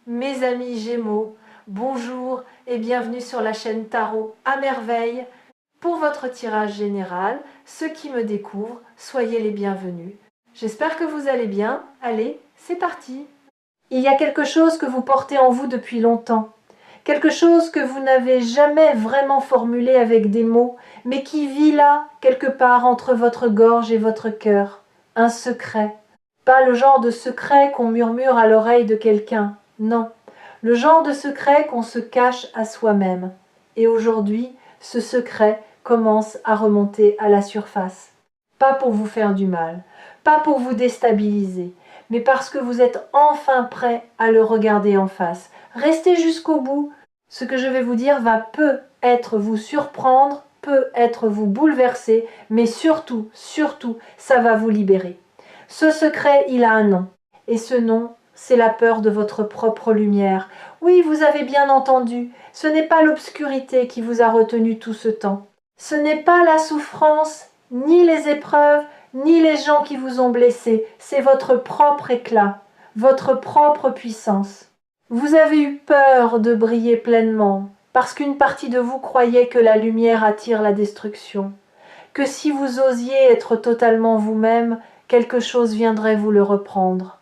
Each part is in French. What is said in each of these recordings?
Mes amis Gémeaux, bonjour et bienvenue sur la chaîne Tarot à merveille. Pour votre tirage général, ceux qui me découvrent, soyez les bienvenus. J'espère que vous allez bien. Allez, c'est parti. Il y a quelque chose que vous portez en vous depuis longtemps. Quelque chose que vous n'avez jamais vraiment formulé avec des mots, mais qui vit là, quelque part entre votre gorge et votre cœur. Un secret. Pas le genre de secret qu'on murmure à l'oreille de quelqu'un. Non, le genre de secret qu'on se cache à soi-même. Et aujourd'hui, ce secret commence à remonter à la surface. Pas pour vous faire du mal, pas pour vous déstabiliser, mais parce que vous êtes enfin prêt à le regarder en face. Restez jusqu'au bout. Ce que je vais vous dire va peut-être vous surprendre, peut-être vous bouleverser, mais surtout, ça va vous libérer. Ce secret, il a un nom. Et ce nom, c'est la peur de votre propre lumière. Oui, vous avez bien entendu, ce n'est pas l'obscurité qui vous a retenu tout ce temps. Ce n'est pas la souffrance, ni les épreuves, ni les gens qui vous ont blessé. C'est votre propre éclat, votre propre puissance. Vous avez eu peur de briller pleinement, parce qu'une partie de vous croyait que la lumière attire la destruction, que si vous osiez être totalement vous-même, quelque chose viendrait vous le reprendre.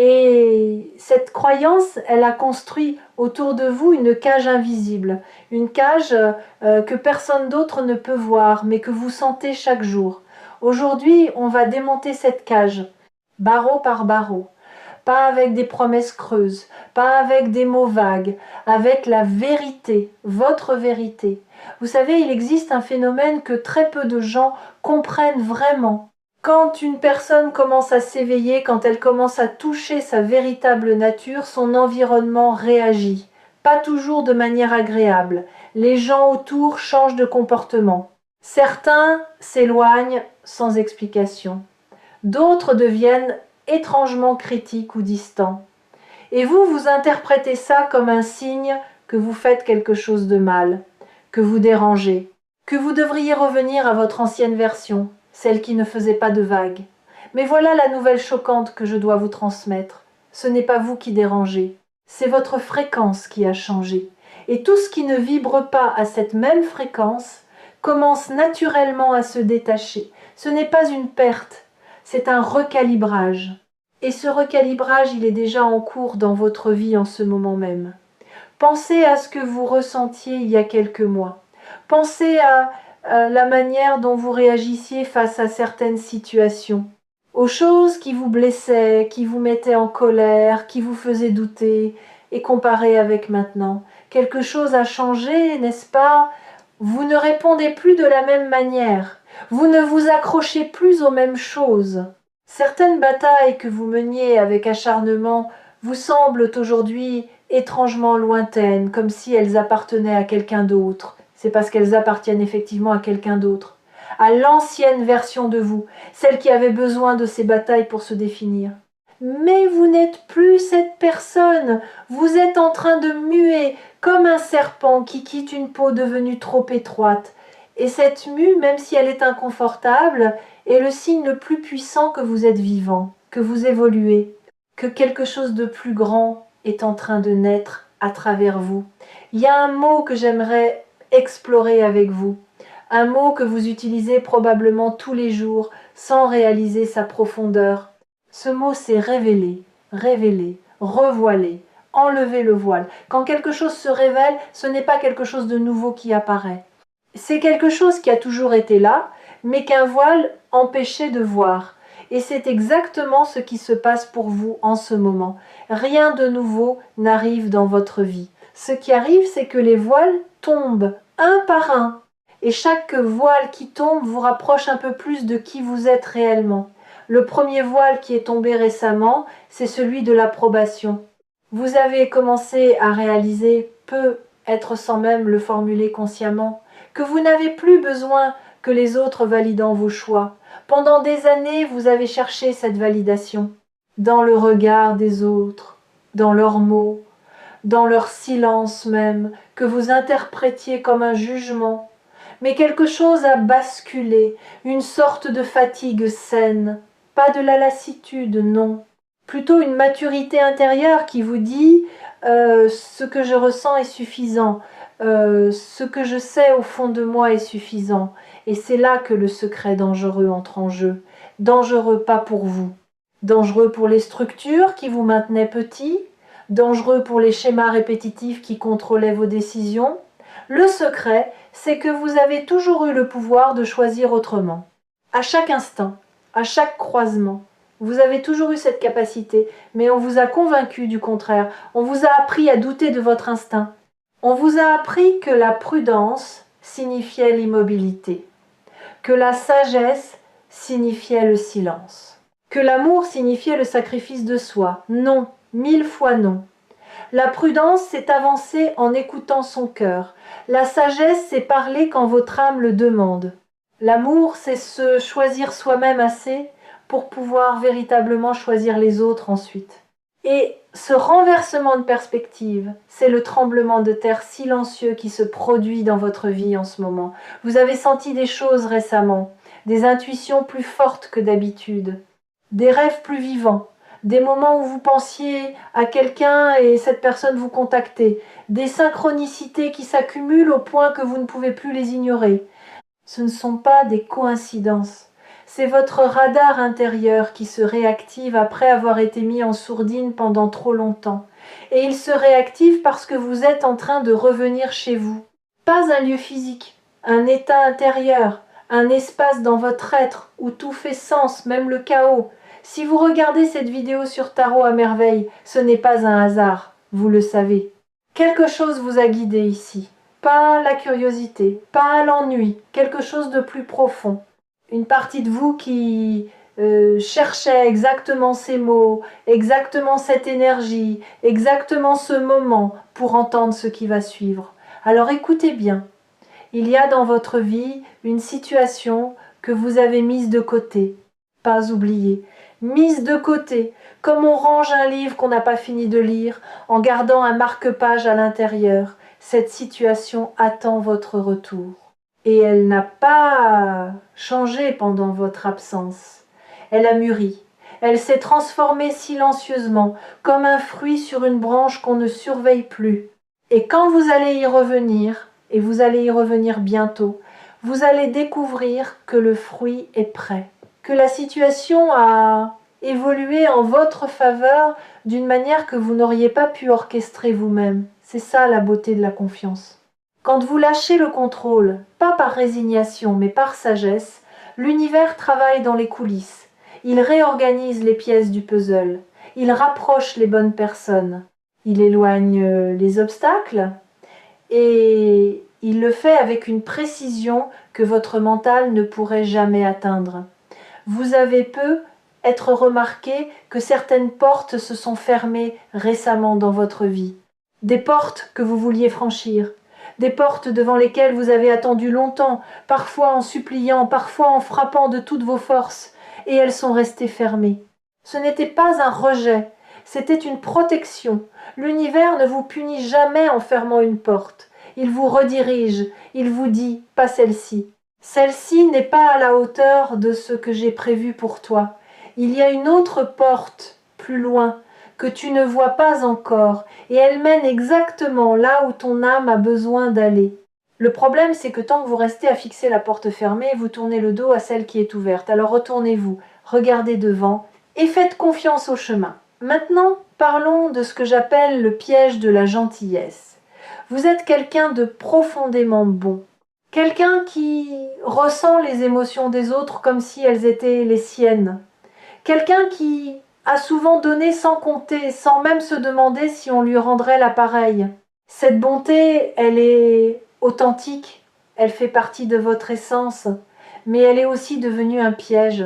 Et cette croyance, elle a construit autour de vous une cage invisible, une cage que personne d'autre ne peut voir, mais que vous sentez chaque jour. Aujourd'hui, on va démonter cette cage, barreau par barreau, pas avec des promesses creuses, pas avec des mots vagues, avec la vérité, votre vérité. Vous savez, il existe un phénomène que très peu de gens comprennent vraiment. Quand une personne commence à s'éveiller, quand elle commence à toucher sa véritable nature, son environnement réagit. Pas toujours de manière agréable. Les gens autour changent de comportement. Certains s'éloignent sans explication. D'autres deviennent étrangement critiques ou distants. Et vous, vous interprétez ça comme un signe que vous faites quelque chose de mal, que vous dérangez, que vous devriez revenir à votre ancienne version, celle qui ne faisait pas de vagues. Mais voilà la nouvelle choquante que je dois vous transmettre. Ce n'est pas vous qui dérangez, c'est votre fréquence qui a changé. Et tout ce qui ne vibre pas à cette même fréquence commence naturellement à se détacher. Ce n'est pas une perte, c'est un recalibrage. Et ce recalibrage, il est déjà en cours dans votre vie en ce moment même. Pensez à ce que vous ressentiez il y a quelques mois. Pensez à la manière dont vous réagissiez face à certaines situations, aux choses qui vous blessaient, qui vous mettaient en colère, qui vous faisaient douter, et comparez avec maintenant. Quelque chose a changé, n'est-ce pas? Vous ne répondez plus de la même manière. Vous ne vous accrochez plus aux mêmes choses. Certaines batailles que vous meniez avec acharnement vous semblent aujourd'hui étrangement lointaines, comme si elles appartenaient à quelqu'un d'autre. C'est parce qu'elles appartiennent effectivement à quelqu'un d'autre, à l'ancienne version de vous, celle qui avait besoin de ces batailles pour se définir. Mais vous n'êtes plus cette personne, vous êtes en train de muer comme un serpent qui quitte une peau devenue trop étroite. Et cette mue, même si elle est inconfortable, est le signe le plus puissant que vous êtes vivant, que vous évoluez, que quelque chose de plus grand est en train de naître à travers vous. Il y a un mot que j'aimerais explorer avec vous, un mot que vous utilisez probablement tous les jours sans réaliser sa profondeur. Ce mot, c'est révéler, révéler, revoiler, enlever le voile. Quand quelque chose se révèle, ce n'est pas quelque chose de nouveau qui apparaît. C'est quelque chose qui a toujours été là, mais qu'un voile empêchait de voir. Et c'est exactement ce qui se passe pour vous en ce moment. Rien de nouveau n'arrive dans votre vie. Ce qui arrive, c'est que les voiles tombent un par un. Et chaque voile qui tombe vous rapproche un peu plus de qui vous êtes réellement. Le premier voile qui est tombé récemment, c'est celui de l'approbation. Vous avez commencé à réaliser, peut-être sans même le formuler consciemment, que vous n'avez plus besoin que les autres valident vos choix. Pendant des années, vous avez cherché cette validation, dans le regard des autres, dans leurs mots, dans leur silence même, que vous interprétiez comme un jugement. Mais quelque chose a basculé, une sorte de fatigue saine, pas de la lassitude, non. Plutôt une maturité intérieure qui vous dit ce que je ressens est suffisant, ce que je sais au fond de moi est suffisant. Et c'est là que le secret dangereux entre en jeu. Dangereux pas pour vous, dangereux pour les structures qui vous maintenaient petits, dangereux pour les schémas répétitifs qui contrôlaient vos décisions. Le secret, c'est que vous avez toujours eu le pouvoir de choisir autrement. À chaque instant, à chaque croisement, vous avez toujours eu cette capacité, mais on vous a convaincu du contraire. On vous a appris à douter de votre instinct. On vous a appris que la prudence signifiait l'immobilité, que la sagesse signifiait le silence, que l'amour signifiait le sacrifice de soi. Non, 1000 fois non. La prudence, c'est avancer en écoutant son cœur. La sagesse, c'est parler quand votre âme le demande. L'amour, c'est se choisir soi-même assez pour pouvoir véritablement choisir les autres ensuite. Et ce renversement de perspective, c'est le tremblement de terre silencieux qui se produit dans votre vie en ce moment. Vous avez senti des choses récemment, des intuitions plus fortes que d'habitude, des rêves plus vivants, des moments où vous pensiez à quelqu'un et cette personne vous contactait, des synchronicités qui s'accumulent au point que vous ne pouvez plus les ignorer. Ce ne sont pas des coïncidences. C'est votre radar intérieur qui se réactive après avoir été mis en sourdine pendant trop longtemps. Et il se réactive parce que vous êtes en train de revenir chez vous. Pas un lieu physique, un état intérieur, un espace dans votre être où tout fait sens, même le chaos. Si vous regardez cette vidéo sur Tarot à merveille, ce n'est pas un hasard, vous le savez. Quelque chose vous a guidé ici. Pas la curiosité, pas l'ennui, quelque chose de plus profond. Une partie de vous qui cherchait exactement ces mots, exactement cette énergie, exactement ce moment pour entendre ce qui va suivre. Alors écoutez bien. Il y a dans votre vie une situation que vous avez mise de côté, pas oubliée, mise de côté, comme on range un livre qu'on n'a pas fini de lire, en gardant un marque-page à l'intérieur. Cette situation attend votre retour. Et elle n'a pas changé pendant votre absence. Elle a mûri. Elle s'est transformée silencieusement, comme un fruit sur une branche qu'on ne surveille plus. Et quand vous allez y revenir, et vous allez y revenir bientôt, vous allez découvrir que le fruit est prêt, que la situation a évolué en votre faveur d'une manière que vous n'auriez pas pu orchestrer vous-même. C'est ça la beauté de la confiance. Quand vous lâchez le contrôle, pas par résignation mais par sagesse, l'univers travaille dans les coulisses. Il réorganise les pièces du puzzle. Il rapproche les bonnes personnes. Il éloigne les obstacles et il le fait avec une précision que votre mental ne pourrait jamais atteindre. Vous avez peu être remarqué que certaines portes se sont fermées récemment dans votre vie. Des portes que vous vouliez franchir, des portes devant lesquelles vous avez attendu longtemps, parfois en suppliant, parfois en frappant de toutes vos forces, et elles sont restées fermées. Ce n'était pas un rejet, c'était une protection. L'univers ne vous punit jamais en fermant une porte. Il vous redirige, il vous dit « pas celle-ci ». Celle-ci n'est pas à la hauteur de ce que j'ai prévu pour toi. Il y a une autre porte, plus loin, que tu ne vois pas encore, et elle mène exactement là où ton âme a besoin d'aller. Le problème, c'est que tant que vous restez à fixer la porte fermée, vous tournez le dos à celle qui est ouverte. Alors retournez-vous, regardez devant, et faites confiance au chemin. Maintenant, parlons de ce que j'appelle le piège de la gentillesse. Vous êtes quelqu'un de profondément bon. Quelqu'un qui ressent les émotions des autres comme si elles étaient les siennes. Quelqu'un qui a souvent donné sans compter, sans même se demander si on lui rendrait l'appareil. Cette bonté, elle est authentique, elle fait partie de votre essence, mais elle est aussi devenue un piège.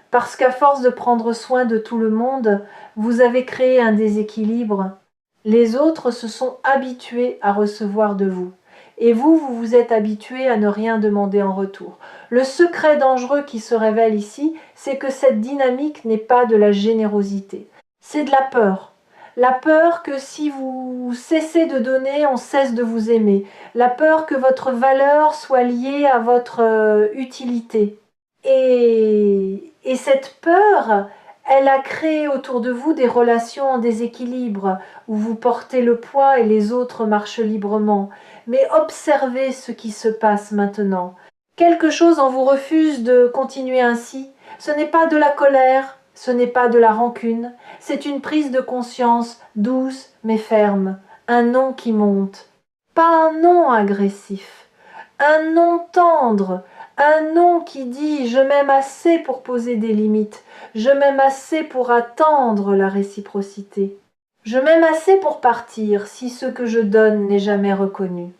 Parce qu'à force de prendre soin de tout le monde, vous avez créé un déséquilibre. Les autres se sont habitués à recevoir de vous. Et vous vous êtes habitué à ne rien demander en retour. Le secret dangereux qui se révèle ici, c'est que cette dynamique n'est pas de la générosité. C'est de la peur. La peur que si vous cessez de donner, on cesse de vous aimer. La peur que votre valeur soit liée à votre utilité. Et cette peur, Elle a créé autour de vous des relations en déséquilibre, où vous portez le poids et les autres marchent librement. Mais observez ce qui se passe maintenant. Quelque chose en vous refuse de continuer ainsi. Ce n'est pas de la colère, ce n'est pas de la rancune, c'est une prise de conscience douce mais ferme, un non qui monte. Pas un non agressif, un non tendre, un non qui dit « je m'aime assez pour poser des limites, je m'aime assez pour attendre la réciprocité, je m'aime assez pour partir si ce que je donne n'est jamais reconnu ».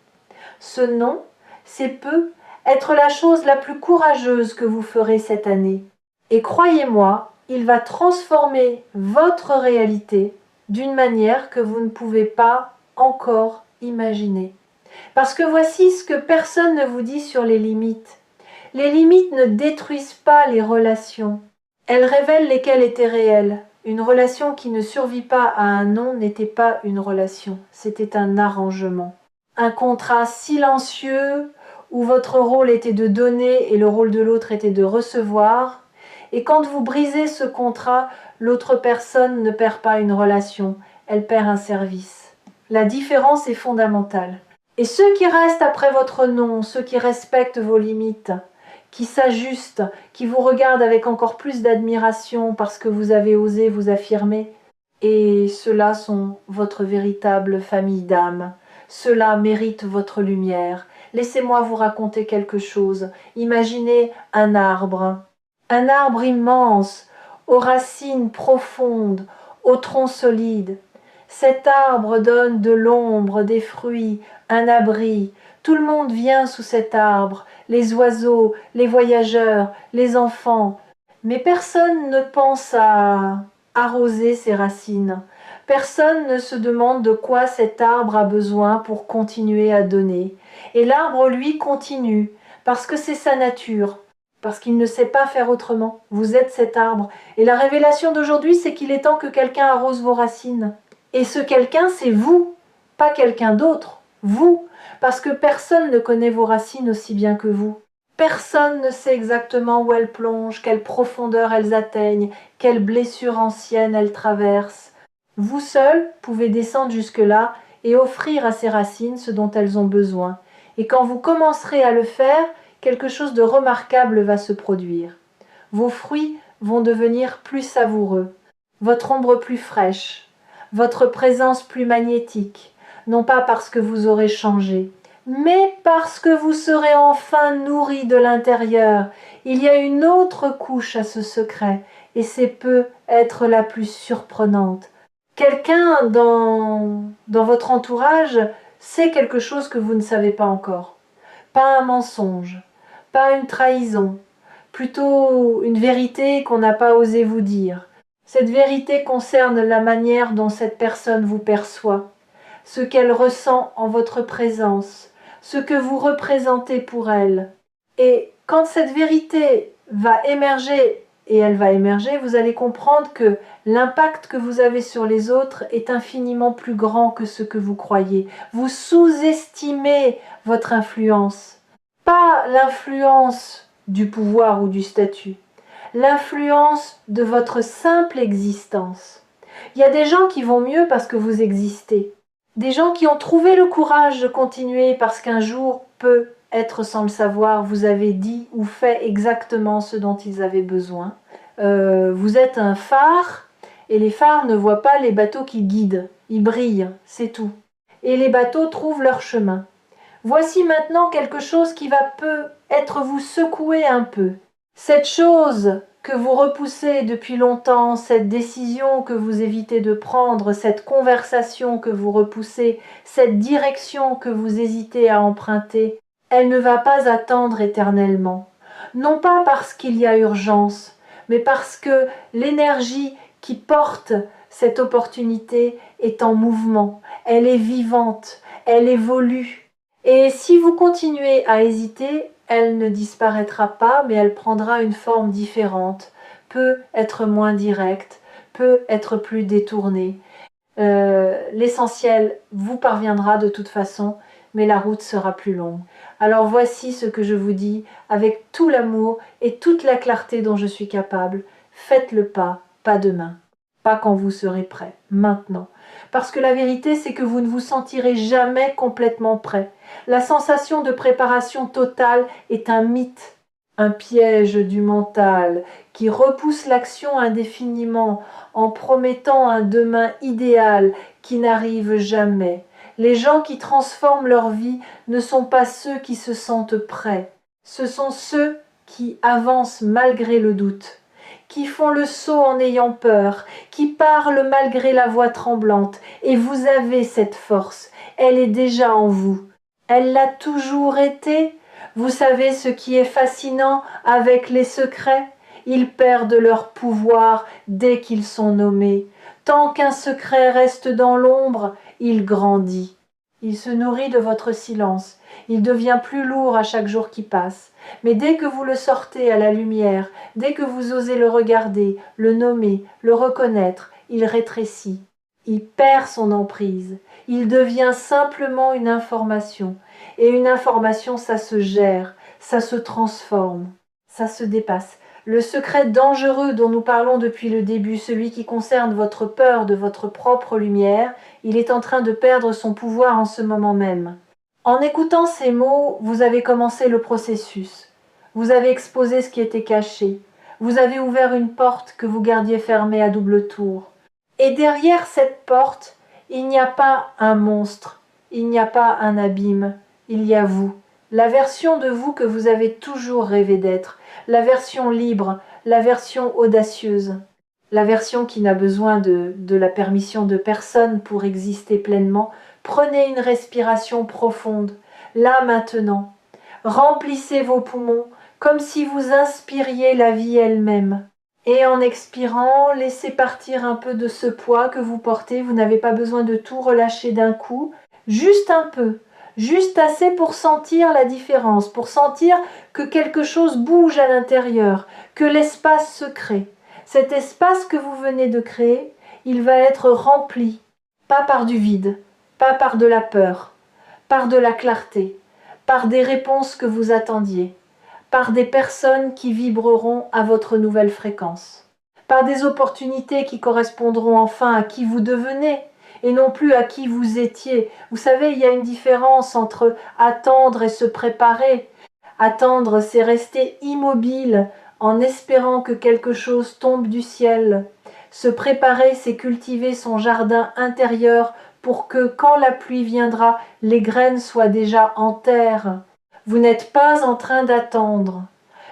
Ce non, c'est peut être la chose la plus courageuse que vous ferez cette année. Et croyez-moi, il va transformer votre réalité d'une manière que vous ne pouvez pas encore imaginer. Parce que voici ce que personne ne vous dit sur les limites. Les limites ne détruisent pas les relations. Elles révèlent lesquelles étaient réelles. Une relation qui ne survit pas à un non n'était pas une relation, c'était un arrangement. Un contrat silencieux où votre rôle était de donner et le rôle de l'autre était de recevoir. Et quand vous brisez ce contrat, l'autre personne ne perd pas une relation, elle perd un service. La différence est fondamentale. Et ceux qui restent après votre non, ceux qui respectent vos limites, qui s'ajustent, qui vous regardent avec encore plus d'admiration parce que vous avez osé vous affirmer, et ceux-là sont votre véritable famille d'âme. Ceux-là méritent votre lumière. Laissez-moi vous raconter quelque chose. Imaginez un arbre immense, aux racines profondes, au tronc solide. Cet arbre donne de l'ombre, des fruits, un abri. Tout le monde vient sous cet arbre, les oiseaux, les voyageurs, les enfants. Mais personne ne pense à arroser ses racines. Personne ne se demande de quoi cet arbre a besoin pour continuer à donner. Et l'arbre, lui, continue, parce que c'est sa nature, parce qu'il ne sait pas faire autrement. Vous êtes cet arbre. Et la révélation d'aujourd'hui, c'est qu'il est temps que quelqu'un arrose vos racines. Et ce quelqu'un, c'est vous, pas quelqu'un d'autre, vous, parce que personne ne connaît vos racines aussi bien que vous. Personne ne sait exactement où elles plongent, quelle profondeur elles atteignent, quelles blessures anciennes elles traversent. Vous seul pouvez descendre jusque-là et offrir à ces racines ce dont elles ont besoin. Et quand vous commencerez à le faire, quelque chose de remarquable va se produire. Vos fruits vont devenir plus savoureux, votre ombre plus fraîche, votre présence plus magnétique, non pas parce que vous aurez changé, mais parce que vous serez enfin nourri de l'intérieur. Il y a une autre couche à ce secret, et c'est peut être la plus surprenante. Quelqu'un dans votre entourage sait quelque chose que vous ne savez pas encore. Pas un mensonge, pas une trahison, plutôt une vérité qu'on n'a pas osé vous dire. Cette vérité concerne la manière dont cette personne vous perçoit, ce qu'elle ressent en votre présence, ce que vous représentez pour elle. Et quand cette vérité va émerger, et elle va émerger, vous allez comprendre que l'impact que vous avez sur les autres est infiniment plus grand que ce que vous croyez. Vous sous-estimez votre influence. Pas l'influence du pouvoir ou du statut, l'influence de votre simple existence. Il y a des gens qui vont mieux parce que vous existez. Des gens qui ont trouvé le courage de continuer parce qu'un jour, peut-être sans le savoir, vous avez dit ou fait exactement ce dont ils avaient besoin. Vous êtes un phare et les phares ne voient pas les bateaux qui guident. Ils brillent, c'est tout. Et les bateaux trouvent leur chemin. Voici maintenant quelque chose qui va peut-être vous secouer un peu. Cette chose que vous repoussez depuis longtemps, cette décision que vous évitez de prendre, cette conversation que vous repoussez, cette direction que vous hésitez à emprunter, elle ne va pas attendre éternellement. Non pas parce qu'il y a urgence, mais parce que l'énergie qui porte cette opportunité est en mouvement, elle est vivante, elle évolue. Et si vous continuez à hésiter, elle ne disparaîtra pas, mais elle prendra une forme différente, peut être moins directe, peut être plus détournée. L'essentiel vous parviendra de toute façon, mais la route sera plus longue. Alors voici ce que je vous dis avec tout l'amour et toute la clarté dont je suis capable. Faites le pas pas demain, pas quand vous serez prêt, maintenant. Parce que la vérité, c'est que vous ne vous sentirez jamais complètement prêt. La sensation de préparation totale est un mythe, un piège du mental qui repousse l'action indéfiniment en promettant un demain idéal qui n'arrive jamais. Les gens qui transforment leur vie ne sont pas ceux qui se sentent prêts, ce sont ceux qui avancent malgré le doute, qui font le saut en ayant peur, qui parlent malgré la voix tremblante. Et vous avez cette force, elle est déjà en vous. Elle l'a toujours été. Vous savez ce qui est fascinant avec les secrets? Ils perdent leur pouvoir dès qu'ils sont nommés. Tant qu'un secret reste dans l'ombre, il grandit. Il se nourrit de votre silence. Il devient plus lourd à chaque jour qui passe. Mais dès que vous le sortez à la lumière, dès que vous osez le regarder, le nommer, le reconnaître, il rétrécit. Il perd son emprise. Il devient simplement une information. Et une information, ça se gère, ça se transforme, ça se dépasse. Le secret dangereux dont nous parlons depuis le début, celui qui concerne votre peur de votre propre lumière, il est en train de perdre son pouvoir en ce moment même. En écoutant ces mots, vous avez commencé le processus. Vous avez exposé ce qui était caché. Vous avez ouvert une porte que vous gardiez fermée à double tour. Et derrière cette porte, il n'y a pas un monstre, il n'y a pas un abîme, il y a vous, la version de vous que vous avez toujours rêvé d'être, la version libre, la version audacieuse, la version qui n'a besoin de la permission de personne pour exister pleinement. Prenez une respiration profonde, là maintenant. Remplissez vos poumons comme si vous inspiriez la vie elle-même. Et en expirant, laissez partir un peu de ce poids que vous portez. Vous n'avez pas besoin de tout relâcher d'un coup, juste un peu. Juste assez pour sentir la différence, pour sentir que quelque chose bouge à l'intérieur, que l'espace se crée. Cet espace que vous venez de créer, il va être rempli, pas par du vide, pas par de la peur, par de la clarté, par des réponses que vous attendiez, par des personnes qui vibreront à votre nouvelle fréquence, par des opportunités qui correspondront enfin à qui vous devenez, et non plus à qui vous étiez. Vous savez, il y a une différence entre attendre et se préparer. Attendre, c'est rester immobile en espérant que quelque chose tombe du ciel. Se préparer, c'est cultiver son jardin intérieur pour que, quand la pluie viendra, les graines soient déjà en terre. Vous n'êtes pas en train d'attendre.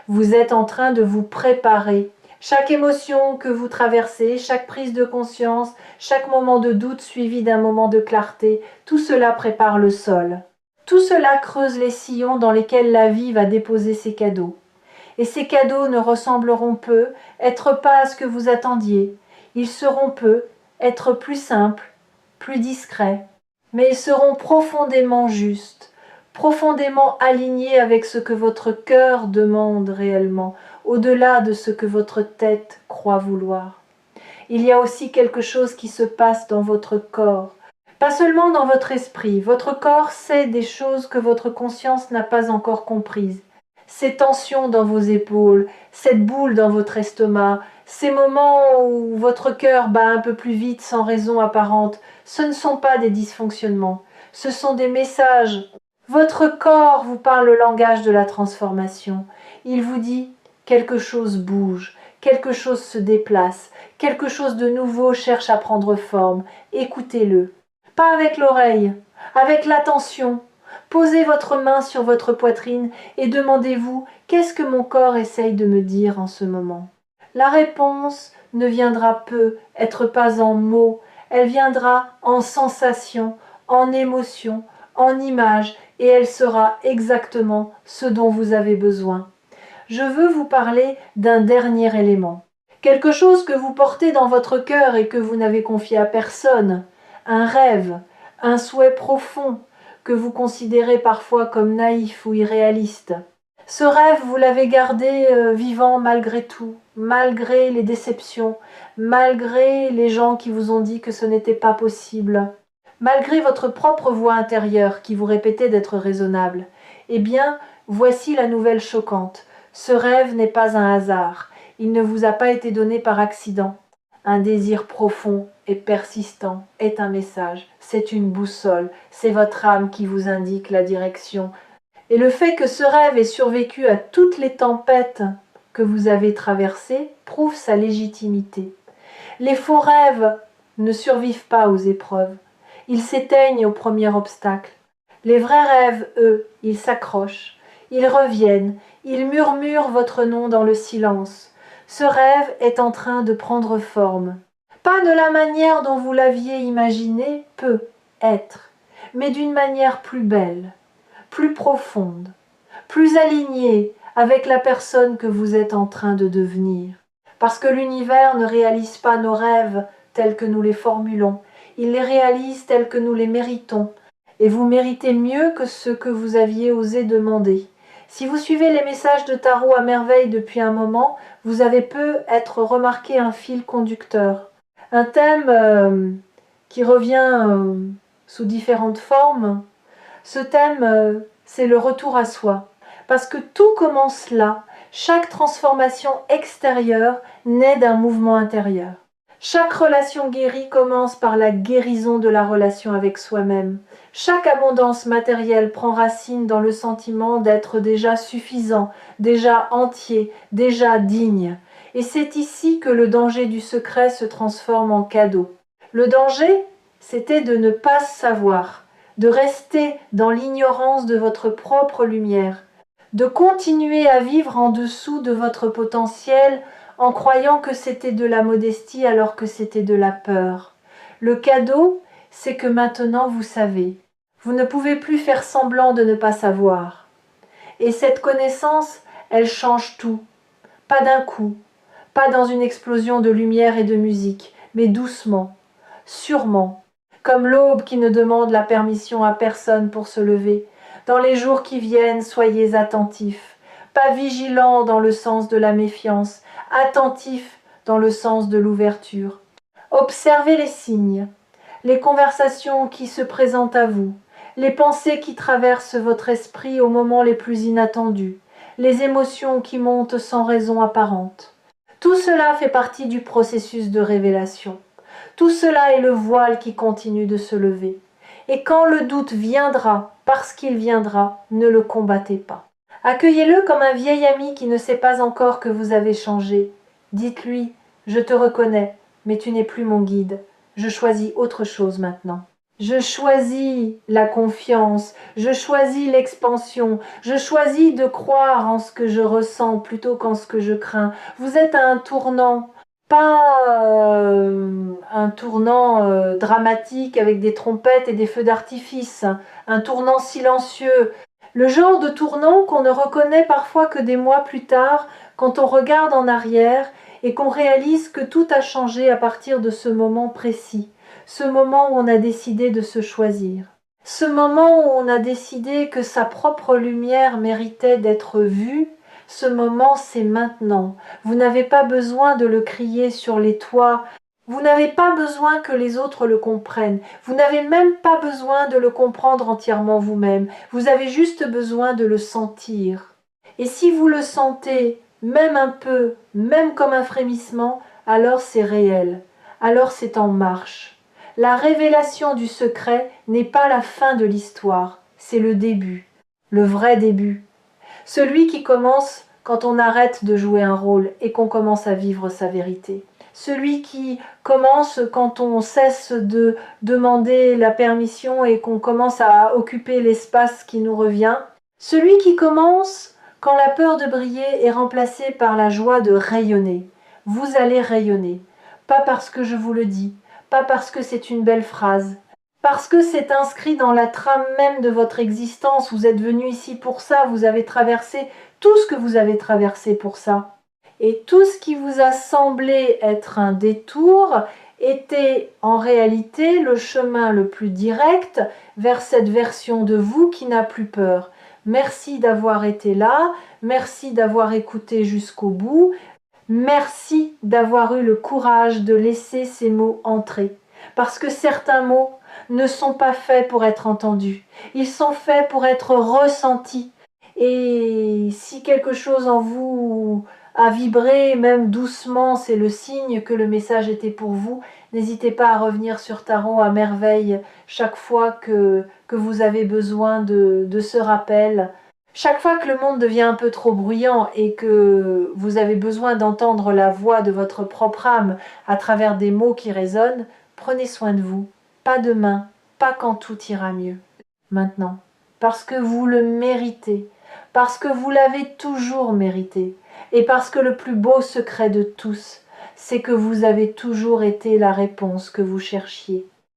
Vous êtes en train de vous préparer. Chaque émotion que vous traversez, chaque prise de conscience, chaque moment de doute suivi d'un moment de clarté, tout cela prépare le sol. Tout cela creuse les sillons dans lesquels la vie va déposer ses cadeaux. Et ces cadeaux ne ressembleront peu, être pas à ce que vous attendiez. Ils seront peu, être plus simples, plus discrets. Mais ils seront profondément justes, profondément alignés avec ce que votre cœur demande réellement, au-delà de ce que votre tête croit vouloir. Il y a aussi quelque chose qui se passe dans votre corps, pas seulement dans votre esprit. Votre corps sait des choses que votre conscience n'a pas encore comprises. Ces tensions dans vos épaules, cette boule dans votre estomac, ces moments où votre cœur bat un peu plus vite sans raison apparente, ce ne sont pas des dysfonctionnements, ce sont des messages. Votre corps vous parle le langage de la transformation. Il vous dit quelque chose bouge, quelque chose se déplace, quelque chose de nouveau cherche à prendre forme. Écoutez-le. Pas avec l'oreille, avec l'attention. Posez votre main sur votre poitrine et demandez-vous « Qu'est-ce que mon corps essaye de me dire en ce moment ?» La réponse ne viendra peu, être pas en mots, elle viendra en sensation, en émotion, en image, et elle sera exactement ce dont vous avez besoin. Je veux vous parler d'un dernier élément. Quelque chose que vous portez dans votre cœur et que vous n'avez confié à personne. Un rêve, un souhait profond que vous considérez parfois comme naïf ou irréaliste. Ce rêve, vous l'avez gardé vivant malgré tout, malgré les déceptions, malgré les gens qui vous ont dit que ce n'était pas possible, malgré votre propre voix intérieure qui vous répétait d'être raisonnable. Eh bien, voici la nouvelle choquante. Ce rêve n'est pas un hasard. Il ne vous a pas été donné par accident. un désir profond et persistant est un message, c'est une boussole, c'est votre âme qui vous indique la direction. Et le fait que ce rêve ait survécu à toutes les tempêtes que vous avez traversées prouve sa légitimité. Les faux rêves ne survivent pas aux épreuves, ils s'éteignent au premier obstacle. Les vrais rêves, eux, ils s'accrochent, ils reviennent, ils murmurent votre nom dans le silence. Ce rêve est en train de prendre forme. Pas de la manière dont vous l'aviez imaginé, peut être, mais d'une manière plus belle, plus profonde, plus alignée avec la personne que vous êtes en train de devenir. Parce que l'univers ne réalise pas nos rêves tels que nous les formulons, il les réalise tels que nous les méritons. Et vous méritez mieux que ce que vous aviez osé demander. Si vous suivez les messages de tarot à merveille depuis un moment, vous avez peut-être remarqué un fil conducteur. Un thème qui revient sous différentes formes. Ce thème, c'est le retour à soi. Parce que tout commence là. Chaque transformation extérieure naît d'un mouvement intérieur. Chaque relation guérie commence par la guérison de la relation avec soi-même. Chaque abondance matérielle prend racine dans le sentiment d'être déjà suffisant, déjà entier, déjà digne. Et c'est ici que le danger du secret se transforme en cadeau. Le danger, c'était de ne pas savoir, de rester dans l'ignorance de votre propre lumière, de continuer à vivre en dessous de votre potentiel en croyant que c'était de la modestie alors que c'était de la peur. Le cadeau, c'est que maintenant vous savez. Vous ne pouvez plus faire semblant de ne pas savoir. Et cette connaissance, elle change tout. Pas d'un coup, pas dans une explosion de lumière et de musique, mais doucement, sûrement, comme l'aube qui ne demande la permission à personne pour se lever. Dans les jours qui viennent, soyez attentifs, pas vigilants dans le sens de la méfiance, attentifs dans le sens de l'ouverture. Observez les signes, les conversations qui se présentent à vous, les pensées qui traversent votre esprit aux moments les plus inattendus, les émotions qui montent sans raison apparente. Tout cela fait partie du processus de révélation. Tout cela est le voile qui continue de se lever. Et quand le doute viendra, parce qu'il viendra, ne le combattez pas. Accueillez-le comme un vieil ami qui ne sait pas encore que vous avez changé. Dites-lui, je te reconnais, mais tu n'es plus mon guide. Je choisis autre chose maintenant. Je choisis la confiance, je choisis l'expansion, je choisis de croire en ce que je ressens plutôt qu'en ce que je crains. Vous êtes à un tournant, pas un tournant dramatique avec des trompettes et des feux d'artifice, un tournant silencieux. Le genre de tournant qu'on ne reconnaît parfois que des mois plus tard, quand on regarde en arrière et qu'on réalise que tout a changé à partir de ce moment précis. Ce moment où on a décidé de se choisir. Ce moment où on a décidé que sa propre lumière méritait d'être vue, ce moment c'est maintenant. Vous n'avez pas besoin de le crier sur les toits. Vous n'avez pas besoin que les autres le comprennent. Vous n'avez même pas besoin de le comprendre entièrement vous-même. Vous avez juste besoin de le sentir. Et si vous le sentez, même un peu, même comme un frémissement, alors c'est réel. Alors c'est en marche. La révélation du secret n'est pas la fin de l'histoire, c'est le début, le vrai début. Celui qui commence quand on arrête de jouer un rôle et qu'on commence à vivre sa vérité. Celui qui commence quand on cesse de demander la permission et qu'on commence à occuper l'espace qui nous revient. Celui qui commence quand la peur de briller est remplacée par la joie de rayonner. Vous allez rayonner, pas parce que je vous le dis, pas parce que c'est une belle phrase, parce que c'est inscrit dans la trame même de votre existence. Vous êtes venu ici pour ça, vous avez traversé tout ce que vous avez traversé pour ça. Et tout ce qui vous a semblé être un détour était en réalité le chemin le plus direct vers cette version de vous qui n'a plus peur. Merci d'avoir été là, merci d'avoir écouté jusqu'au bout. Merci d'avoir eu le courage de laisser ces mots entrer, parce que certains mots ne sont pas faits pour être entendus, ils sont faits pour être ressentis. Et si quelque chose en vous à vibrer, même doucement, c'est le signe que le message était pour vous. N'hésitez pas à revenir sur Tarot à merveille chaque fois que vous avez besoin de ce rappel. Chaque fois que le monde devient un peu trop bruyant et que vous avez besoin d'entendre la voix de votre propre âme à travers des mots qui résonnent, prenez soin de vous. Pas demain, pas quand tout ira mieux. Maintenant, parce que vous le méritez, parce que vous l'avez toujours mérité, et parce que le plus beau secret de tous, c'est que vous avez toujours été la réponse que vous cherchiez.